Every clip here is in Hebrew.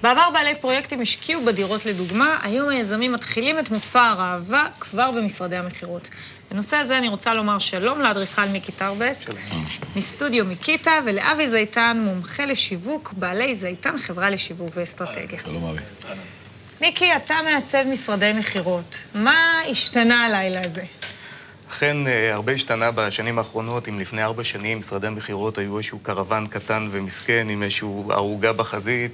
בעבר בעלי פרויקטים השקיעו בדירות לדוגמה, היום היזמים מתחילים את מופע הראווה כבר במשרדי המחירות. בנושא הזה אני רוצה לומר שלום לאדריכל מיקי תרבס, מסטודיו מיקיטה, ולאבי זיתן, מומחה לשיווק, בעלי זיתן, חברה לשיווק ואסטרטגיה. שלום אבי. מיקי, אתה מעצב משרדי מחירות. מה השתנה הלילה הזה? אכן, הרבה השתנה בשנים האחרונות. אם לפני 4 שנים משרדי המחירות היו איזשהו קרוון קטן ומסכן עם איזשהו ערוגה בחזית.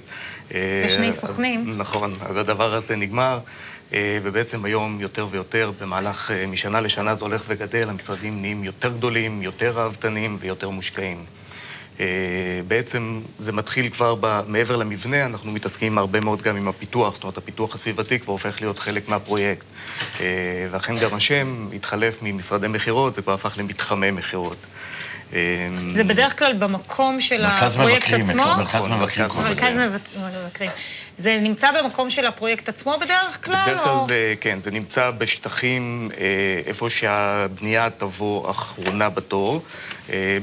ושני סוכנים. נכון, אז הדבר הזה נגמר. ובעצם היום יותר ויותר, במהלך משנה לשנה זה הולך וגדל, המשרדים נהיים יותר גדולים, יותר ראוותניים ויותר מושקעים. בעצם זה מתחיל כבר מעבר למבנה, אנחנו מתעסקים הרבה מאוד גם עם הפיתוח, זאת אומרת הפיתוח הסביבתי כבר הופך להיות חלק מהפרויקט. ואכן גם השם התחלף ממשרדי מחירות, זה כבר הפך למתחמי מחירות. זה בדרך כלל במקום של הפרויקט עצמו? מרכז מבקרים. מרכז מבקרים. זה נמצא במקום של הפרויקט עצמו בדרך כלל? בדרך כלל, כן, זה נמצא בשטחים איפה שהבנייה תבוא אחרונה בתור,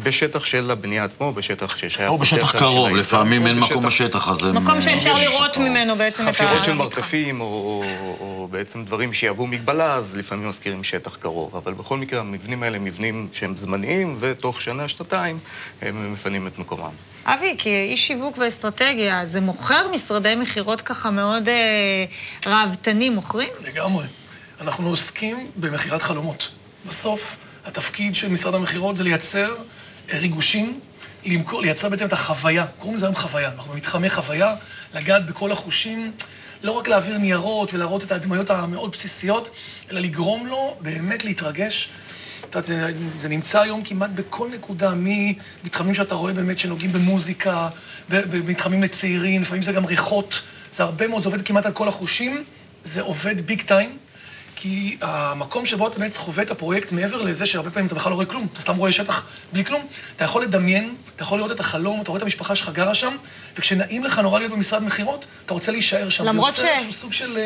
בשטח של הבנייה עצמו, בשטח ששייך... או בשטח קרוב, לפעמים אין מקום בשטח הזה. מקום שאפשר לראות ממנו בעצם את חפירות של מרתפים, או בעצם דברים שיהוו מגבלה, אז לפעמים מזכירים שטח קרוב. אבל בכל מקרה, המבנים האלה הם מבנים שהם זמניים, ותוך שנה, שנתיים, הם מפנים את מקומם. אבי, כאיש שיווק ואסטרטגיה, זה מוכר משרדי מחירות ככה מאוד ראוותנים, מוכרים? לגמרי. אנחנו עוסקים במחירת חלומות. בסוף, התפקיד של משרד המחירות זה לייצר ריגושים, לייצר בעצם את החוויה. קוראים לזה היום חוויה. אנחנו במתחמי חוויה, לגעת בכל החושים, לא רק להעביר ניירות ולהראות את הדמויות המאוד בסיסיות, אלא לגרום לו באמת להתרגש. זה נמצא היום כמעט בכל נקודה, ממתחמים שאתה רואה באמת שנוגעים במוזיקה, במתחמים לצעירים, לפעמים זה גם ריחות, זה הרבה מאוד, זה עובד כמעט על כל החושים, זה עובד ביג טיים, כי המקום שבו אתה באמת חווה את הפרויקט מעבר לזה שהרבה פעמים אתה בכלל לא רואה כלום, אתה סתם רואה שטח בלי כלום, אתה יכול לדמיין, אתה יכול לראות את החלום, אתה רואה את המשפחה שלך גרה שם, וכשנעים לך נורא להיות במשרד מחירות, אתה רוצה להישאר שם. למרות זה איזשהו סוג של...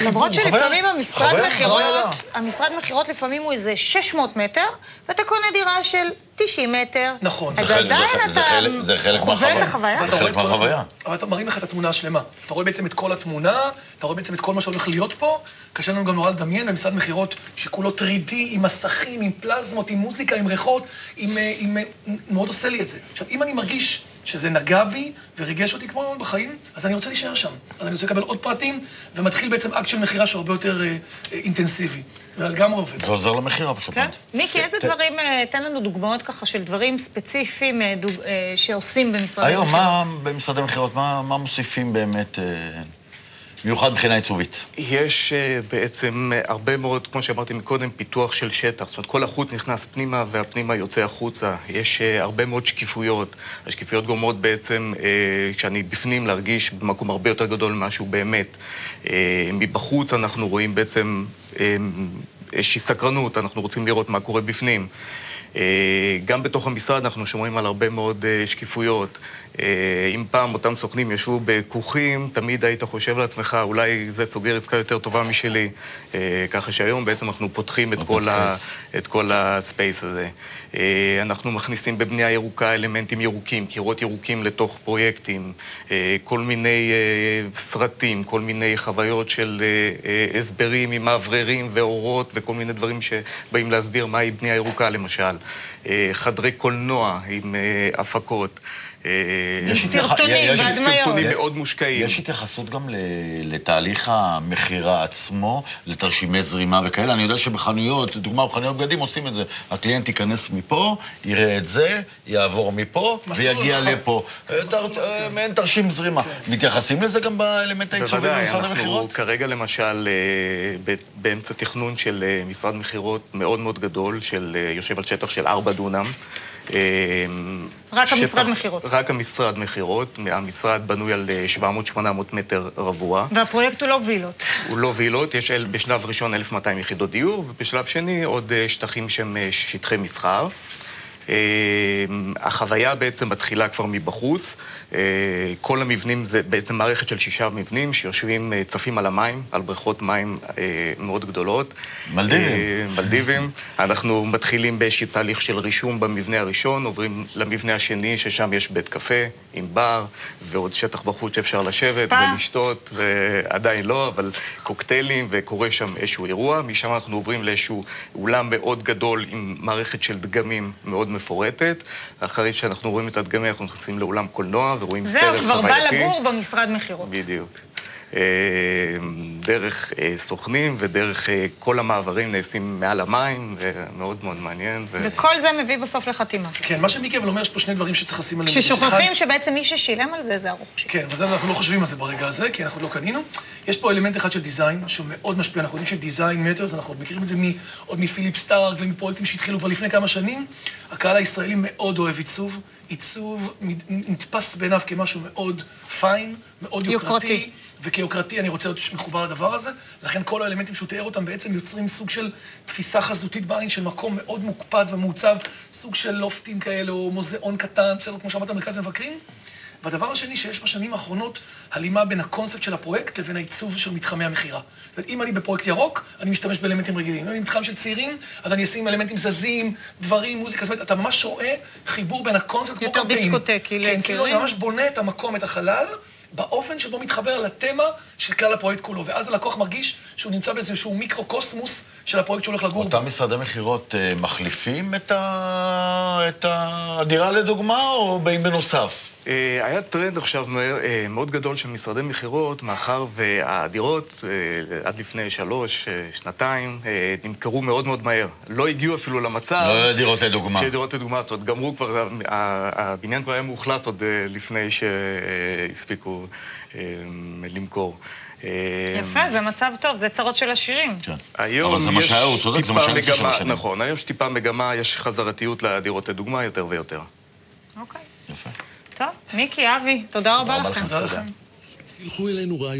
למרות שלפעמים המשרד מחירות לפעמים הוא איזה 600 מטר, ואתה קונה דירה של 90 מטר. נכון. אז עדיין אתה חווה את החוויה. זה חלק מהחוויה. אבל אתה מראים לך את התמונה השלמה. אתה רואה בעצם את כל התמונה, אתה רואה בעצם את כל מה שהולך להיות פה. קשה לנו גם נורא לדמיין במשרד מחירות שכולו 3D, עם מסכים, עם פלזמות, עם מוזיקה, עם ריחות, מאוד עושה לי את זה. עכשיו, אם אני מרגיש שזה נגע בי וריגש אותי כמו בחיים, אז אני רוצה להישאר שם. אז אני רוצה לקבל עוד פרטים, ומתחיל בעצם אקט של מחירה שהוא הרבה יותר אינטנסיבי. ולגמרי עובד. זה עוזר למחירה פשוט. כן. מיקי, איזה דברים, תן לנו דוגמאות ככה של דברים ספציפיים שעושים במשרדי מחירות. היום, במשרדי מחירות, מה מוסיפים באמת... מיוחד מבחינה עיצובית. יש בעצם הרבה מאוד, כמו שאמרתי מקודם, פיתוח של שטח. זאת אומרת, כל החוץ נכנס פנימה והפנימה יוצא החוצה. יש הרבה מאוד שקיפויות. השקיפויות גורמות בעצם, כשאני בפנים להרגיש במקום הרבה יותר גדול ממשהו באמת. מבחוץ אנחנו רואים בעצם איזושהי סקרנות, אנחנו רוצים לראות מה קורה בפנים. גם בתוך המשרד אנחנו שומעים על הרבה מאוד שקיפויות. אם פעם אותם סוכנים ישבו בכוכים, תמיד היית חושב לעצמך, אולי זה סוגר עסקה יותר טובה משלי. ככה שהיום בעצם אנחנו פותחים את כל הספייס הזה. אנחנו מכניסים בבנייה ירוקה אלמנטים ירוקים, קירות ירוקים לתוך פרויקטים, כל מיני סרטים, כל מיני חוויות של הסברים עם מאווררים ואורות וכל מיני דברים שבאים להסביר מהי בנייה ירוקה למשל. חדרי קולנוע עם הפקות. סרטונים והדמיות. סרטונים מאוד מושקעים. יש התייחסות גם לתהליך המחירה עצמו, לתרשימי זרימה וכאלה. אני יודע שבחנויות, דוגמה בחנויות בגדים עושים את זה. הקליינט ייכנס מפה, יראה את זה, יעבור מפה ויגיע לפה. מעין תרשים זרימה. מתייחסים לזה גם באלמנט העיצובי במשרד המחירות? אנחנו כרגע למשל באמצע תכנון של משרד מחירות מאוד מאוד גדול, יושב על שטח של 4 דונם. רק המשרד מחירות. רק המשרד מחירות. המשרד בנוי על 700-800 מטר רבוע. והפרויקט הוא לא וילות. הוא לא וילות. יש בשלב ראשון 1,200 יחידות דיור, ובשלב שני עוד שטחים שהם שטחי מסחר. החוויה בעצם מתחילה כבר מבחוץ. כל המבנים זה בעצם מערכת של 6 מבנים שיושבים, צפים על המים, על בריכות מים מאוד גדולות. מלדיבים. אנחנו מתחילים באיזשהו תהליך של רישום במבנה הראשון, עוברים למבנה השני ששם יש בית קפה עם בר ועוד שטח בחוץ שאפשר לשבת ולשתות, ועדיין לא, אבל קוקטיילים, וקורה שם איזשהו אירוע. משם אנחנו עוברים לאיזשהו אולם מאוד גדול עם מערכת של דגמים מאוד מפורטת. אחרי שאנחנו רואים את הדגמים, אנחנו נכנסים לאולם קולנוע ורואים סרט חווייתי. זהו, כבר בא לגור במשרד מכירות. בדיוק. דרך סוכנים ודרך כל המעברים נעשים מעל המים, ומאוד מאוד מעניין. וכל זה מביא בסוף לחתימה. כן, מה שמיקי אבל אומר, יש פה שני דברים שצריך לשים עליהם. כששוכחים שבעצם מי ששילם על זה, זה הרוכש. כן, וזה אנחנו לא חושבים על זה ברגע הזה, כי אנחנו לא קנינו. יש פה אלמנט אחד של דיזיין, שהוא מאוד משפיע. אנחנו יודעים שדיזיין מטרס, אנחנו מכירים את זה עוד מפיליפ סטארק ומפרויקטים שהתחילו כבר לפני כמה שנים. הקהל הישראלי מאוד אוהב עיצוב. עיצוב נתפס בעיניו כמשהו מאוד פיין, מאוד יוקרתי. וכיוקרתי אני רוצה להיות מחובר לדבר הזה. לכן כל האלמנטים שהוא תיאר אותם בעצם יוצרים סוג של תפיסה חזותית בעין של מקום מאוד מוקפד ומעוצב, סוג של לופטים כאלה או מוזיאון קטן, בסדר, כמו שאמרת, מרכז מבקרים. והדבר השני שיש בשנים האחרונות הלימה בין הקונספט של הפרויקט לבין העיצוב של מתחמי המחירה. זאת אומרת, אם אני בפרויקט ירוק, אני משתמש באלמנטים רגילים. אם אני מתחם של צעירים, אז אני אשים אלמנטים זזים, דברים, מוזיקה. זאת אומרת, אתה ממש רואה חיבור בין הקונספט כמו יותר דיסקוטקי כן, כאילו אני ממש בונה את המקום, את החלל, באופן שבו מתחבר לתמה של כלל הפרויקט כולו. ואז הלקוח מרגיש שהוא נמצא באיזשהו מיקרו-קוסמוס של הפרויקט שהוא הולך לגור. אותם משרדי מחירות מחליפים את הדירה לדוגמה, או באים בנוסף? היה טרנד עכשיו מאוד גדול של משרדי מחירות, מאחר והדירות עד לפני 3 שנתיים נמכרו מאוד מאוד מהר. לא הגיעו אפילו למצב... לא דירות לדוגמה. שדירות לדוגמה, זאת אומרת, גמרו כבר, הבניין כבר היה מאוכלס עוד לפני שהספיקו למכור. יפה, זה מצב טוב, זה צרות של עשירים. אבל זה מה שהיה, הוא צודק, זה מה שהיה לפני 3 שנים. נכון, היום יש טיפה מגמה, יש חזרתיות לדירות לדוגמה יותר ויותר. אוקיי. יפה. טוב, מיקי, אבי, תודה רבה לכם. תודה לכם. ילכו אלינו רעיון.